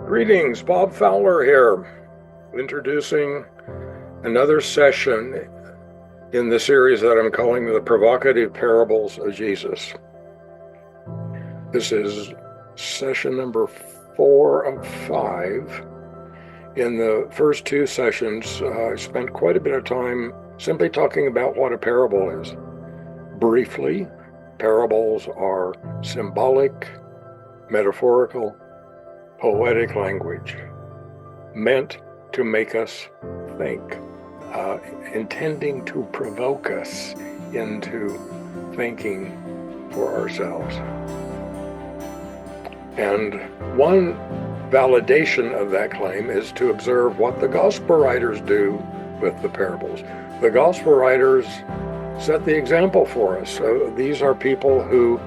Greetings, Bob Fowler here, introducing another session in the series that I'm calling the Provocative Parables of Jesus. This is session number 4 of 5. In the first 2 sessions, I spent quite a bit of time simply talking about what a parable is. Briefly, parables are symbolic, metaphorical, poetic language meant to make us think, intending to provoke us into thinking for ourselves. And one validation of that claim is to observe what the gospel writers do with the parables. The gospel writers set the example for us. These are people who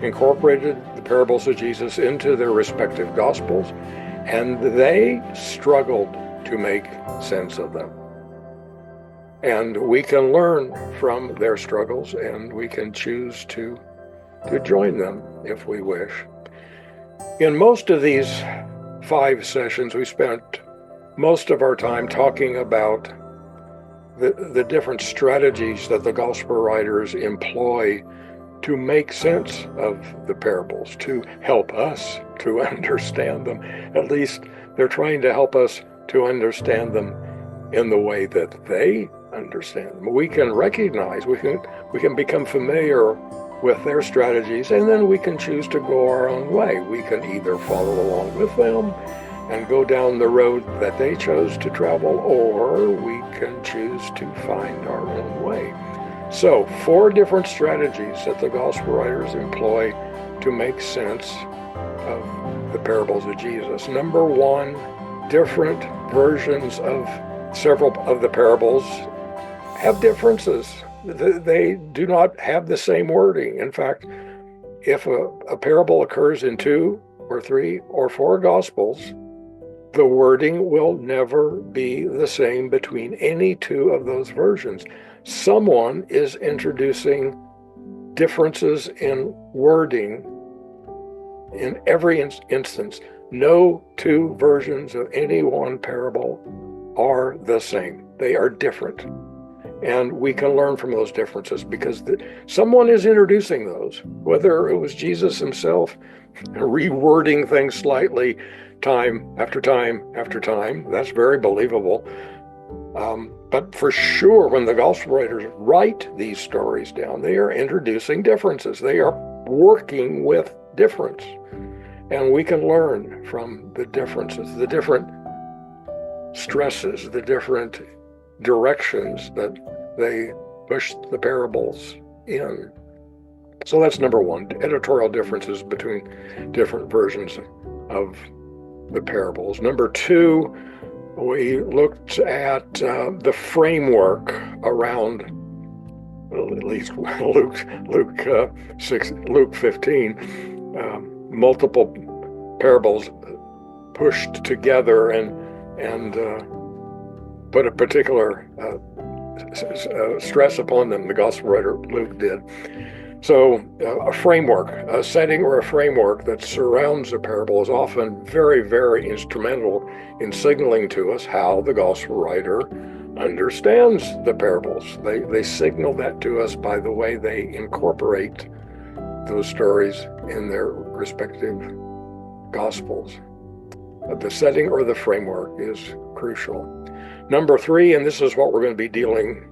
incorporated the parables of Jesus into their respective gospels, and they struggled to make sense of them. And we can learn from their struggles, and we can choose to join them if we wish. In most of these 5 sessions, we spent most of our time talking about the different strategies that the gospel writers employ to make sense of the parables, to help us to understand them. At least they're trying to help us to understand them in the way that they understand them. We can recognize, we can become familiar with their strategies, and then we can choose to go our own way. We can either follow along with them and go down the road that they chose to travel, or we can choose to find our own way. So, 4 different strategies that the gospel writers employ to make sense of the parables of Jesus. Number 1, different versions of several of the parables have differences. They do not have the same wording. In fact, if a parable occurs in 2 or 3 or 4 gospels, the wording will never be the same between any 2 of those versions. Someone is introducing differences in wording in every instance. No 2 versions of any one parable are the same. They are different. And we can learn from those differences because someone is introducing those, whether it was Jesus himself rewording things slightly time after time after time. That's very believable. But for sure, when the gospel writers write these stories down, they are introducing differences. They are working with difference. And we can learn from the differences, the different stresses, the different directions that they push the parables in. So that's number 1, editorial differences between different versions of the parables. Number 2, we looked at the framework around, well, at least Luke 15, multiple parables pushed together and put a particular stress upon them. The gospel writer Luke did. So a framework, a setting or a framework that surrounds a parable is often very, very instrumental in signaling to us how the gospel writer understands the parables. They signal that to us by the way they incorporate those stories in their respective gospels. The setting or the framework is crucial. Number 3, and this is what we're going to be dealing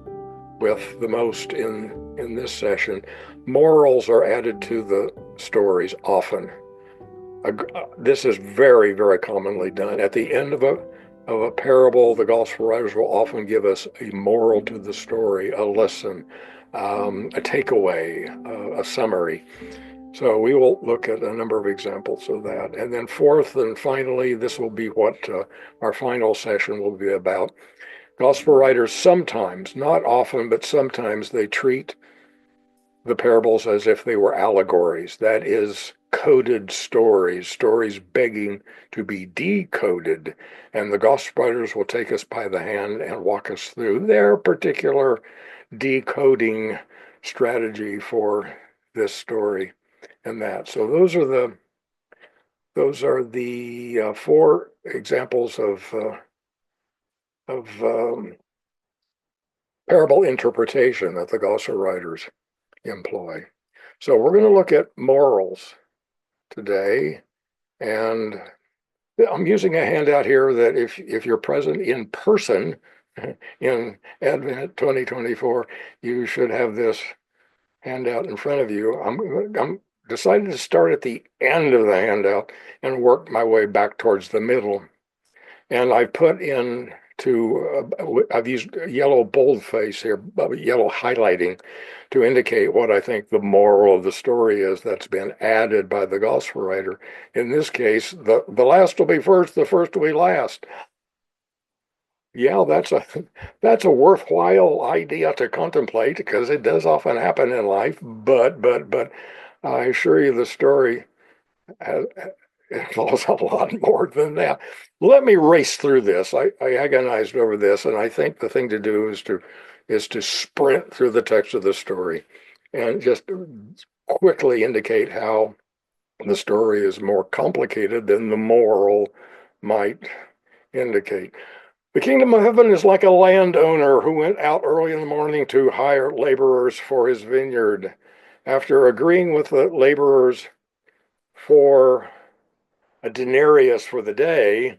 with the most in this session, morals are added to the stories often. This is very, very commonly done. At the end of a parable, the gospel writers will often give us a moral to the story, a lesson, a takeaway, a summary. So we will look at a number of examples of that. And then 4th and finally, this will be what our final session will be about. Gospel writers sometimes, not often, but sometimes they treat the parables as if they were allegories. That is, coded stories begging to be decoded. And the gospel writers will take us by the hand and walk us through their particular decoding strategy for this story and that. So those are the those are the four examples of parable interpretation that the gospel writers employ. So we're going to look at morals today, and I'm using a handout here that if you're present in person in Advent 2024, you should have this handout in front of you. I'm decided to start at the end of the handout and work my way back towards the middle. And I put in I've used yellow boldface here, yellow highlighting to indicate what I think the moral of the story is that's been added by the gospel writer. In this case, the last will be first, the first will be last. Yeah, that's a worthwhile idea to contemplate because it does often happen in life. But I assure you, the story has, involves a lot more than that. Let me race through this. I agonized over this, and I think the thing to do is to sprint through the text of the story and just quickly indicate how the story is more complicated than the moral might indicate. The kingdom of heaven is like a landowner who went out early in the morning to hire laborers for his vineyard. After agreeing with the laborers for a denarius for the day,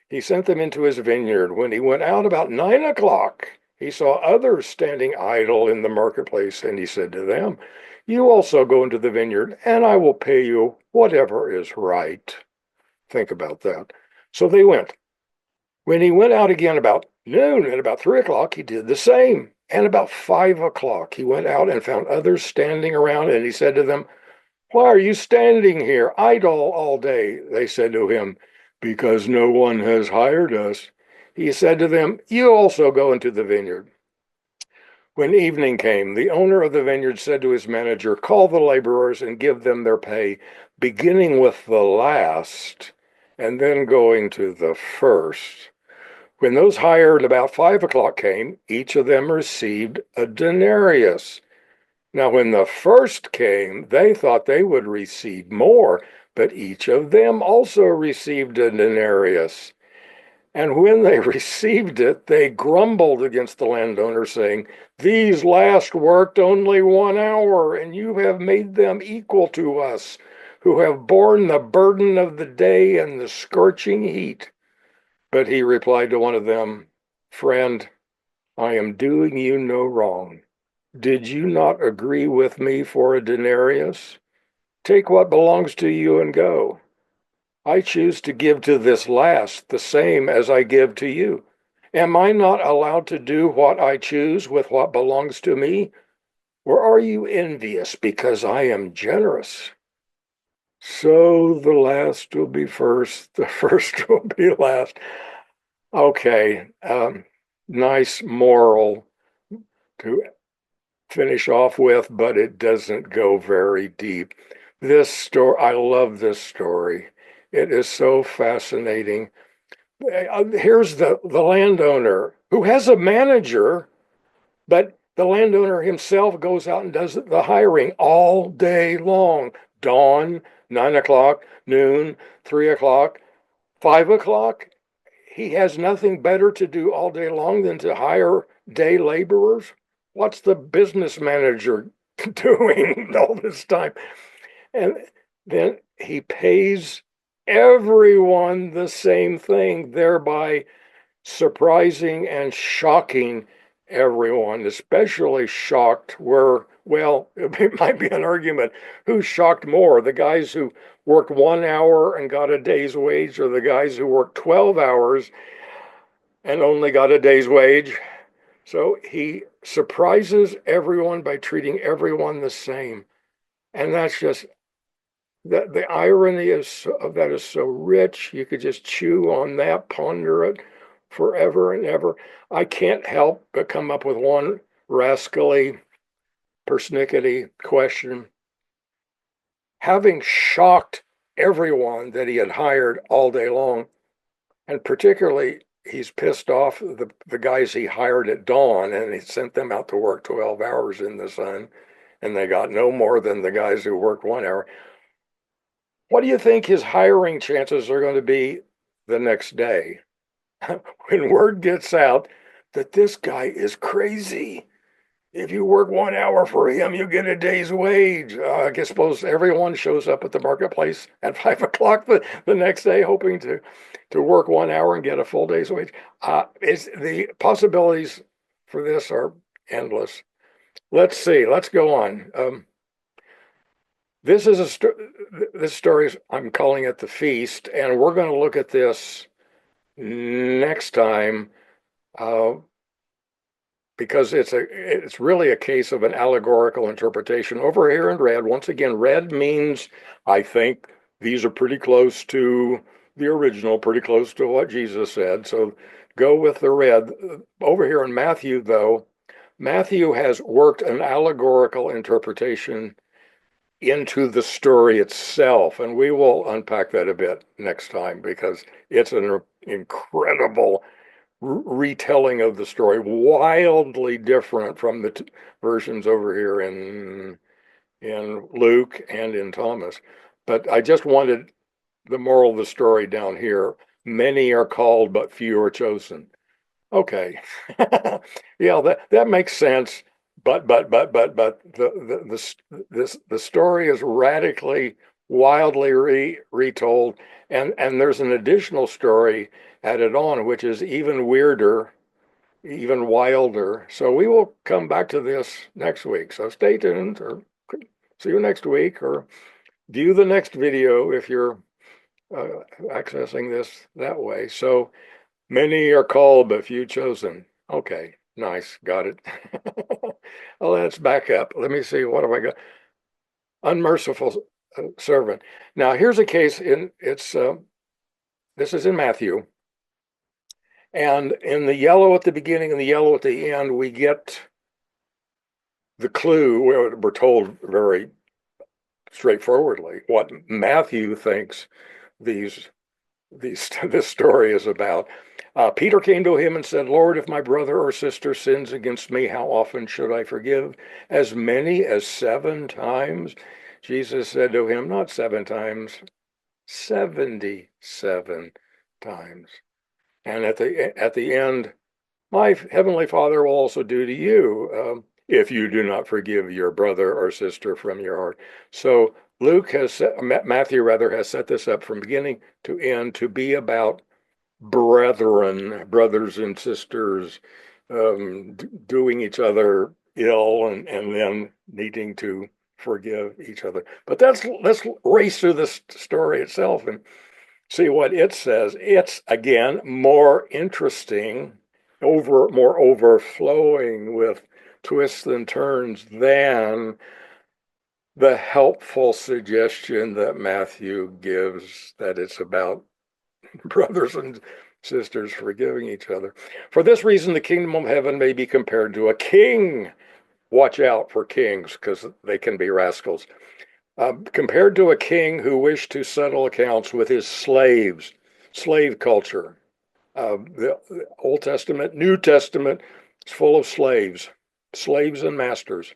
he sent them into his vineyard. When he went out about 9 o'clock, he saw others standing idle in the marketplace, and he said to them, "You also go into the vineyard, and I will pay you whatever is right." Think about that. So they went. When he went out again about noon, and about 3 o'clock, he did the same. And about 5 o'clock, he went out and found others standing around, and he said to them, "Why are you standing here idle all day?" They said to him, "Because no one has hired us." He said to them, "You also go into the vineyard." When evening came, the owner of the vineyard said to his manager, "Call the laborers and give them their pay, beginning with the last and then going to the first." When those hired about 5 o'clock came, each of them received a denarius. Now, when the first came, they thought they would receive more, but each of them also received a denarius. And when they received it, they grumbled against the landowner, saying, "These last worked only 1 hour, and you have made them equal to us, who have borne the burden of the day and the scorching heat." But he replied to one of them, "Friend, I am doing you no wrong. Did you not agree with me for a denarius? Take what belongs to you and go. I choose to give to this last the same as I give to you. Am I not allowed to do what I choose with what belongs to me? Or are you envious because I am generous?" So the last will be first, the first will be last. Okay, nice moral to finish off with, but it doesn't go very deep. This story, I love this story. It is so fascinating. Here's the landowner who has a manager, but the landowner himself goes out and does the hiring all day long. Dawn, 9 o'clock, noon, 3 o'clock, 5 o'clock. He has nothing better to do all day long than to hire day laborers. What's the business manager doing all this time? And then he pays everyone the same thing, thereby surprising and shocking everyone, especially shocked where, well, it might be an argument. Who's shocked more, the guys who worked 1 hour and got a day's wage, or the guys who worked 12 hours and only got a day's wage? So he surprises everyone by treating everyone the same. And that's just that the irony of that is so rich. You could just chew on that, ponder it forever and ever. I can't help but come up with one rascally, persnickety question. Having shocked everyone that he had hired all day long, and particularly he's pissed off the guys he hired at dawn, and he sent them out to work 12 hours in the sun, and they got no more than the guys who worked 1 hour. What do you think his hiring chances are going to be the next day? When word gets out that this guy is crazy. If you work 1 hour for him, you get a day's wage. I guess suppose everyone shows up at the marketplace at 5 o'clock the next day, hoping to work 1 hour and get a full day's wage. The possibilities for this are endless. Let's see. Let's go on. This is this story. I'm calling it the feast, and we're going to look at this next time. Uh, because it's really a case of an allegorical interpretation. Over here in red, once again, red means I think these are pretty close to the original, pretty close to what Jesus said. So go with the red. Over here in Matthew, though, Matthew has worked an allegorical interpretation into the story itself, and we will unpack that a bit next time because it's an incredible retelling of the story, wildly different from the versions over here in Luke and in Thomas. But I just wanted the moral of the story down here. Many are called, but few are chosen. Okay, yeah, that makes sense. But the story is radically, wildly retold, and there's an additional story added on, which is even weirder, even wilder. So we will come back to this next week. So stay tuned, or see you next week, or view the next video if you're accessing this that way. So many are called, but few chosen. Okay, nice, got it. Well, let's back up. Let me see, what have I got? Unmerciful servant. Now, here's a case this is in Matthew. And in the yellow at the beginning and the yellow at the end, we get the clue. We're told very straightforwardly what Matthew thinks this story is about. Peter came to him and said, Lord, if my brother or sister sins against me, how often should I forgive? As many as 7 times? Jesus said to him, not 7 times, 77 times. And at the end, my heavenly Father will also do to you if you do not forgive your brother or sister from your heart. So Matthew has set this up from beginning to end to be about brethren, brothers and sisters, doing each other ill and then needing to forgive each other. But let's race through this story itself and see what it says. It's again more interesting, more overflowing with twists and turns than the helpful suggestion that Matthew gives that it's about brothers and sisters forgiving each other. For this reason, the kingdom of heaven may be compared to a king. Watch out for kings because they can be rascals. Compared to a king who wished to settle accounts with his slaves, slave culture. The Old Testament, New Testament is full of slaves and masters.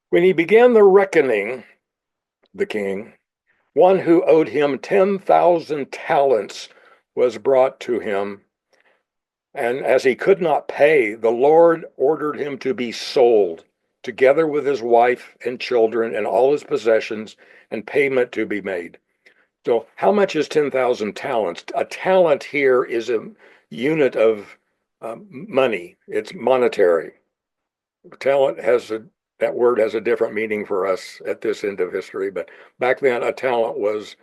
When he began the reckoning, the king, one who owed him 10,000 talents was brought to him. And as he could not pay, the Lord ordered him to be sold, together with his wife and children and all his possessions, and payment to be made. So how much is 10,000 talents? A talent here is a unit of money. It's monetary. Talent that word has a different meaning for us at this end of history, but back then a talent was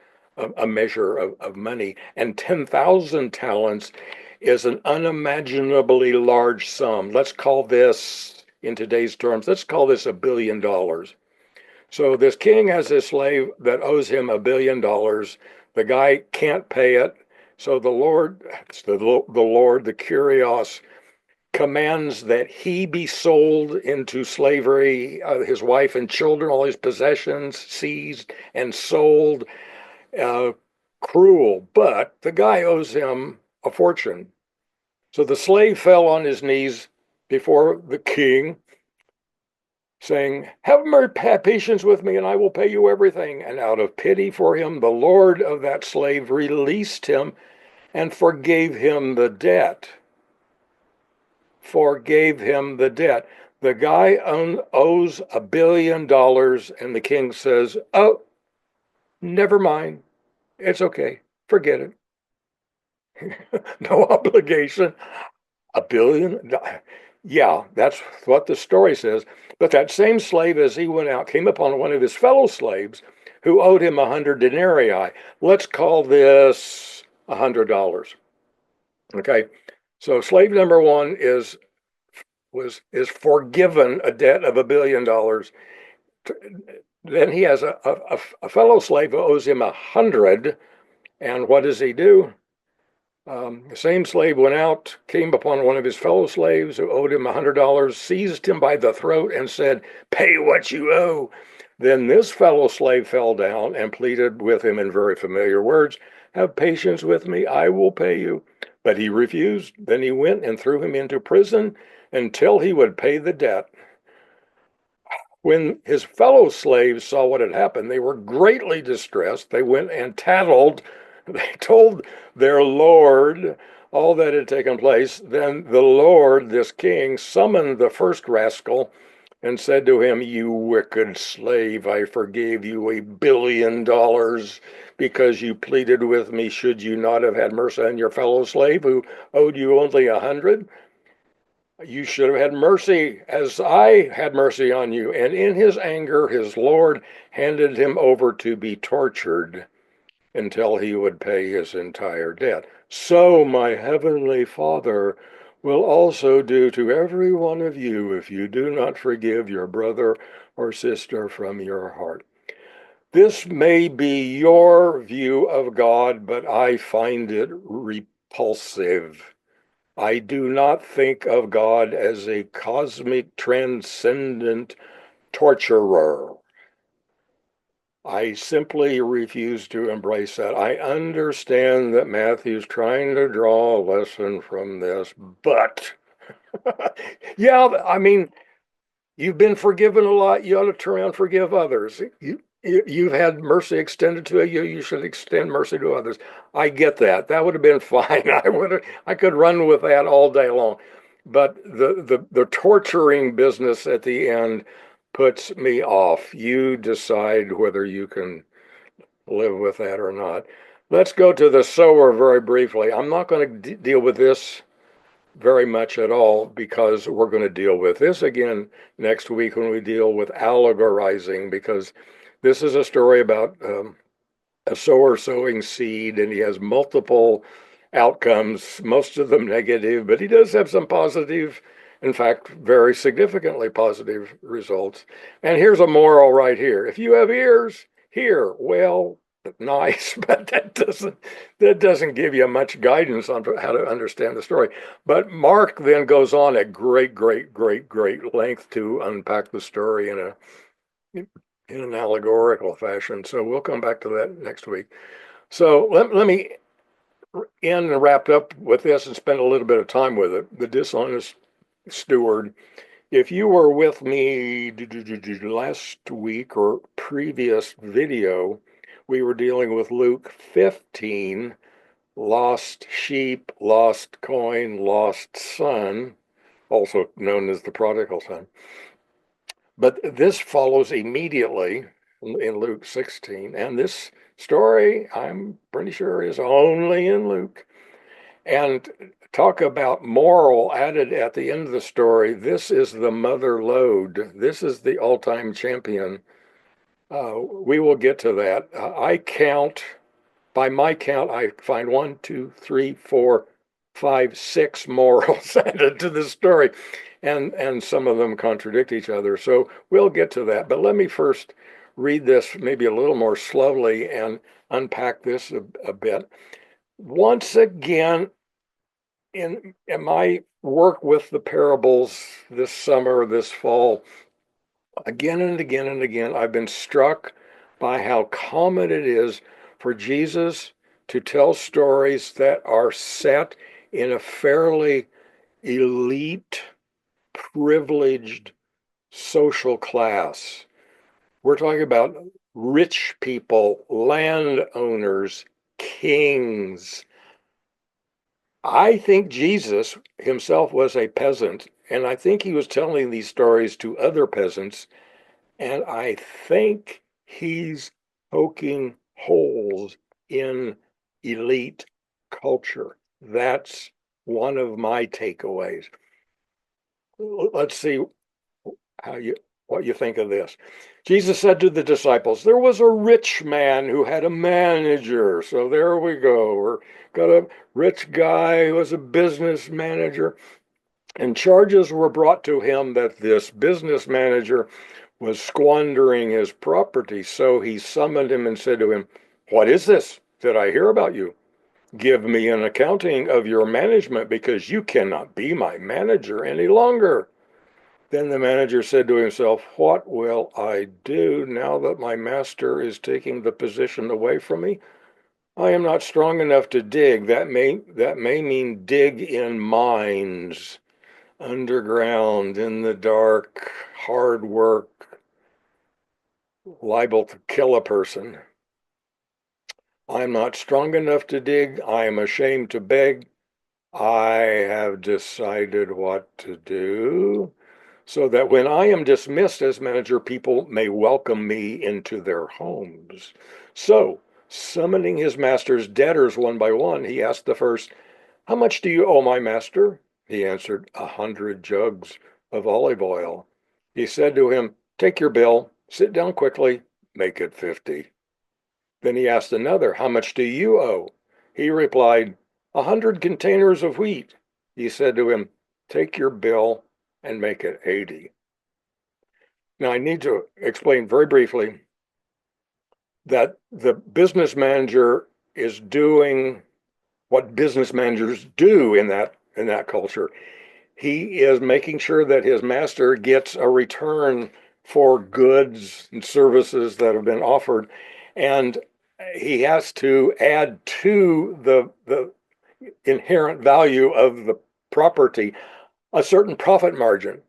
a measure of money, and 10,000 talents is an unimaginably large sum. Let's call this, in today's terms, let's call this $1 billion. So this king has this slave that owes him $1 billion. The guy can't pay it. So the Lord, the Kyrios, commands that he be sold into slavery, his wife and children, all his possessions seized and sold. Cruel, but the guy owes him a fortune. So the slave fell on his knees before the king, saying, have patience with me and I will pay you everything. And out of pity for him, the Lord of that slave released him and forgave him the debt. Forgave him the debt. The guy owes $1 billion, and the king says, oh, never mind. It's okay. Forget it. No obligation. $1 billion? Yeah, that's what the story says. But that same slave, as he went out, came upon one of his fellow slaves who owed him 100 denarii. Let's call this $100. Okay. So slave number one is forgiven a debt of $1 billion. Then he has a fellow slave who owes him 100. And what does he do? The same slave went out, came upon one of his fellow slaves who owed him $100, seized him by the throat, and said, pay what you owe. Then this fellow slave fell down and pleaded with him in very familiar words, have patience with me, I will pay you. But he refused. Then he went and threw him into prison until he would pay the debt. When his fellow slaves saw what had happened, they were greatly distressed. They went and tattled. They told their lord all that had taken place. Then the lord, this king, summoned the first rascal and said to him, you wicked slave, I forgave you $1 billion because you pleaded with me. Should you not have had mercy on your fellow slave who owed you only 100? You should have had mercy as I had mercy on you. And in his anger, his Lord handed him over to be tortured until he would pay his entire debt. So my heavenly Father will also do to every one of you if you do not forgive your brother or sister from your heart. This may be your view of God, but I find it repulsive. I do not think of God as a cosmic transcendent torturer. I simply refuse to embrace that. I understand that Matthew's trying to draw a lesson from this, but yeah, I mean, you've been forgiven a lot. You ought to turn around and forgive others. You've had mercy extended to you. You should extend mercy to others. I get that. That would have been fine. I could run with that all day long. But the torturing business at the end puts me off. You decide whether you can live with that or not. Let's go to the sower very briefly. I'm not going to deal with this very much at all because we're going to deal with this again next week when we deal with allegorizing, because this is a story about a sower sowing seed, and he has multiple outcomes, most of them negative, but he does have some positive, in fact, very significantly positive results. And here's a moral right here. If you have ears, hear. Well, nice, but that doesn't give you much guidance on how to understand the story. But Mark then goes on at great length to unpack the story in an allegorical fashion. So we'll come back to that next week. So let me end and wrap up with this and spend a little bit of time with it. The dishonest steward. If you were with me last week or previous video, we were dealing with Luke 15, lost sheep, lost coin, lost son, also known as the prodigal son. But this follows immediately in Luke 16, and this story, I'm pretty sure, is only in Luke. And talk about moral added at the end of the story. This is the mother lode. This is the all-time champion. We will get to that. By my count, I find 1, 2, 3, 4, 5, 6 morals added to the story, and some of them contradict each other. So we'll get to that. But let me first read this maybe a little more slowly and unpack this a bit. Once again, in my work with the parables this summer, this fall, again and again and again, I've been struck by how common it is for Jesus to tell stories that are set in a fairly elite, privileged social class. We're talking about rich people, landowners, kings. I think Jesus himself was a peasant, and I think he was telling these stories to other peasants, and I think he's poking holes in elite culture. That's one of my takeaways. Let's see how you what you think of this. Jesus said to the disciples, there was a rich man who had a manager. So there we go. We're got a rich guy who was a business manager, and charges were brought to him that this business manager was squandering his property. So he summoned him and said to him, what is this that I hear about you? Give me an accounting of your management, because you cannot be my manager any longer. Then the manager said to himself, what will I do now that my master is taking the position away from me? I am not strong enough to dig. That may mean dig in mines, underground, in the dark, hard work, liable to kill a person. I'm not strong enough to dig. I am ashamed to beg. I have decided what to do, so that when I am dismissed as manager, people may welcome me into their homes. So, summoning his master's debtors one by one, he asked the first, how much do you owe my master? He answered, 100 jugs of olive oil. He said to him, take your bill, sit down quickly, make it 50. Then he asked another, how much do you owe? He replied, 100 containers of wheat. He said to him, take your bill and make it 80. Now, I need to explain very briefly that the business manager is doing what business managers do in that culture. He is making sure that his master gets a return for goods and services that have been offered, and he has to add to the inherent value of the property a certain profit margin.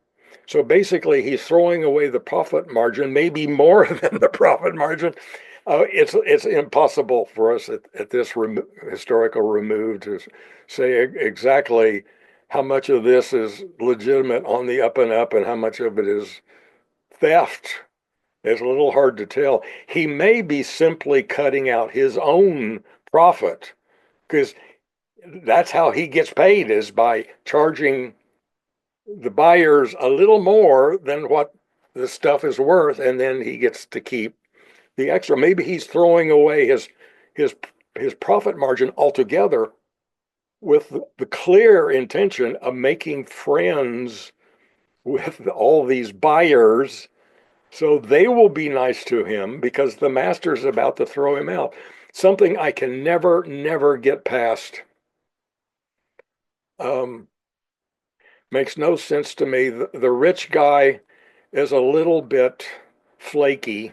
So basically, he's throwing away the profit margin, maybe more than the profit margin. It's impossible for us at this historical remove to say exactly how much of this is legitimate on the up and up and how much of it is theft. It's a little hard to tell. He may be simply cutting out his own profit, because that's how he gets paid, is by charging the buyers a little more than what the stuff is worth, and then he gets to keep the extra. Maybe he's throwing away his his profit margin altogether with the clear intention of making friends with all these buyers, so they will be nice to him because the master's about to throw him out. Something I can never get past. Makes no sense to me. The rich guy is a little bit flaky.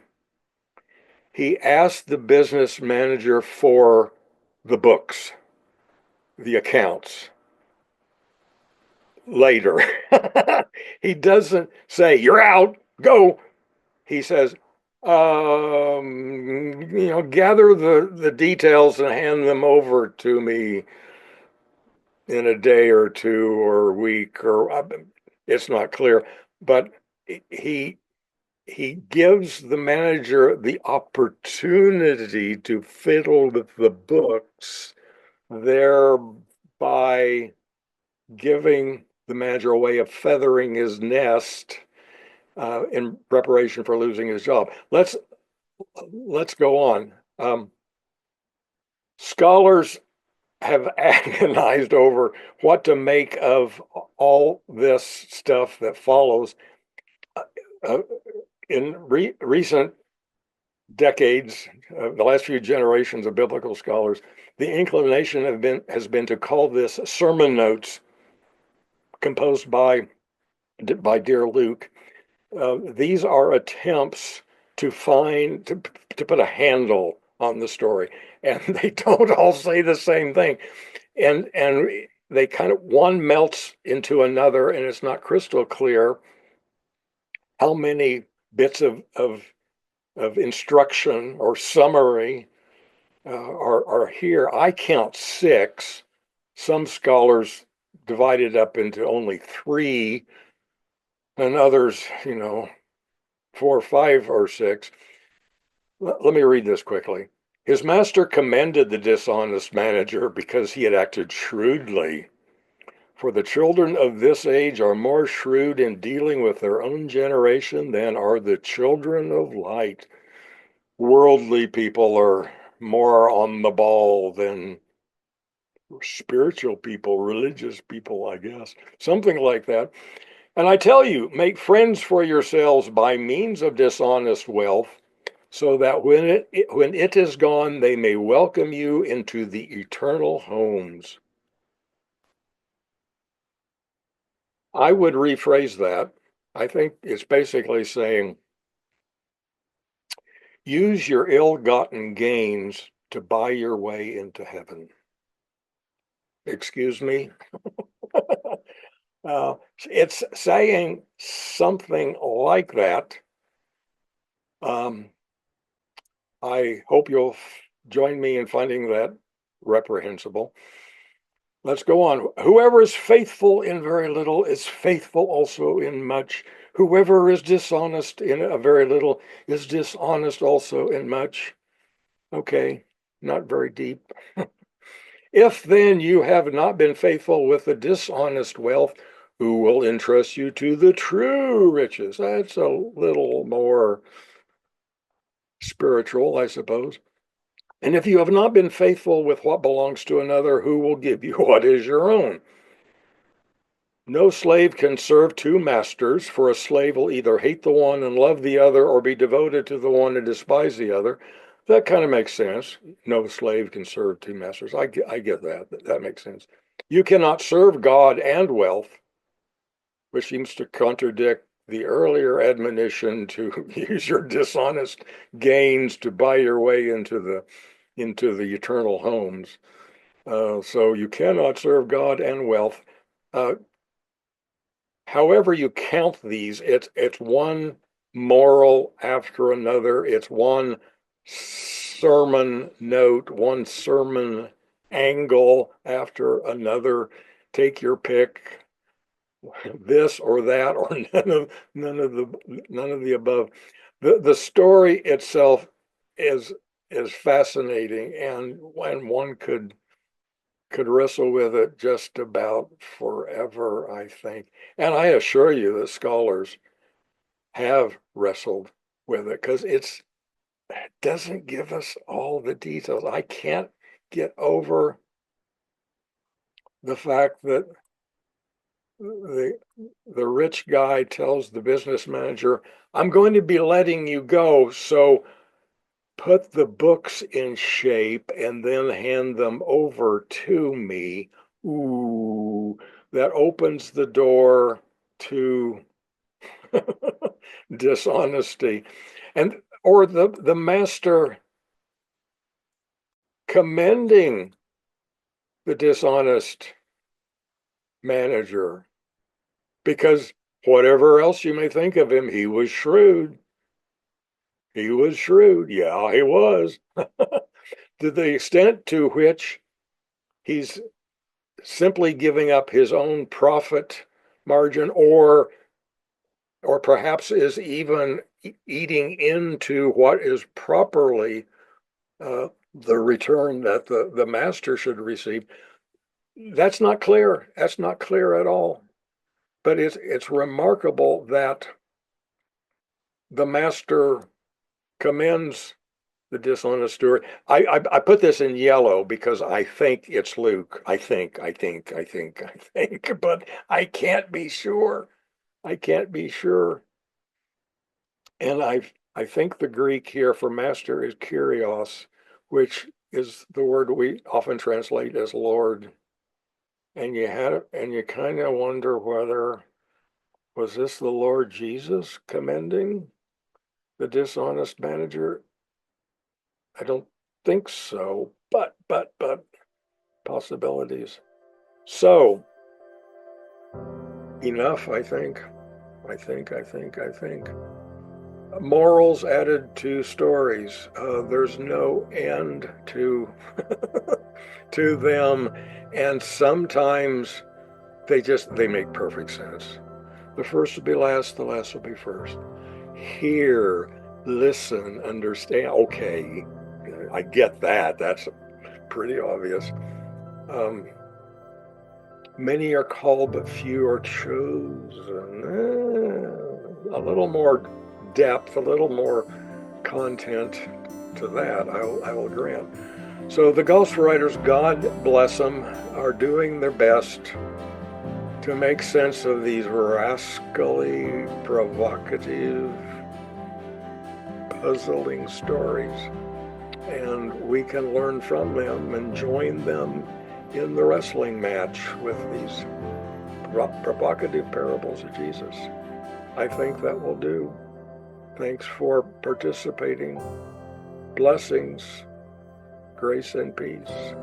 He asked the business manager for the books, the accounts, later. He doesn't say, you're out, go. He says, gather the details and hand them over to me in a day or two or a week, or it's not clear. But he he gives the manager the opportunity to fiddle with the books, thereby giving the manager a way of feathering his nest in preparation for losing his job. Let's go on. Scholars have agonized over what to make of all this stuff that follows. In recent decades, the last few generations of biblical scholars, the inclination has been to call this sermon notes composed by dear Luke. These are attempts to put a handle on the story, and they don't all say the same thing, and they kind of, one melts into another, and it's not crystal clear how many bits of instruction or summary are here. I count 6. Some scholars divide it up into only 3, and others, 4, 5, or 6. Let me read this quickly. His master commended the dishonest manager because he had acted shrewdly. For the children of this age are more shrewd in dealing with their own generation than are the children of light. Worldly people are more on the ball than spiritual people, religious people, I guess, something like that. And I tell you, make friends for yourselves by means of dishonest wealth, so that when it is gone, they may welcome you into the eternal homes. I would rephrase that. I think it's basically saying, use your ill-gotten gains to buy your way into heaven. Excuse me? It's saying something like that. I hope you'll join me in finding that reprehensible. Let's go on. Whoever is faithful in very little is faithful also in much. Whoever is dishonest in a very little is dishonest also in much. Okay, not very deep. If then you have not been faithful with the dishonest wealth, who will entrust you to the true riches? That's a little more spiritual, I suppose. And if you have not been faithful with what belongs to another, who will give you what is your own? No slave can serve 2 masters, for a slave will either hate the one and love the other, or be devoted to the one and despise the other. That kind of makes sense. No slave can serve 2 masters. I get that. That makes sense. You cannot serve God and wealth, which seems to contradict the earlier admonition to use your dishonest gains to buy your way into the eternal homes. So you cannot serve God and wealth. Uh, However you count these, it's one moral after another. It's one sermon note, one sermon angle after another. Take your pick, this or that, or none of the above. The story itself is fascinating, and one could wrestle with it just about forever, I think. And I assure you that scholars have wrestled with it because it doesn't give us all the details. I can't get over the fact that the the rich guy tells the business manager, I'm going to be letting you go, so put the books in shape and then hand them over to me. Ooh, that opens the door to dishonesty. And or the master commending the dishonest manager, because whatever else you may think of him, he was shrewd. He was shrewd. Yeah, he was. To the extent to which he's simply giving up his own profit margin, or perhaps is even eating into what is properly the return that the master should receive. That's not clear. That's not clear at all. But it's remarkable that the master commends the dishonest steward. I put this in yellow because I think it's Luke. I think, but I can't be sure. I can't be sure. And I think the Greek here for master is kyrios, which is the word we often translate as Lord. And you kind of wonder whether was this the Lord Jesus commending the dishonest manager? I don't think so, but possibilities. So enough, I think. I think. Morals added to stories. There's no end to to them, and sometimes they make perfect sense. The first will be last, the last will be first. Hear, listen, understand. Okay, I get that. That's pretty obvious. Many are called, but few are chosen. A little more depth, a little more content to that, I will grant. So the ghostwriters, God bless them, are doing their best to make sense of these rascally, provocative, puzzling stories. And we can learn from them and join them in the wrestling match with these provocative parables of Jesus. I think that will do. Thanks for participating. Blessings, grace, and peace.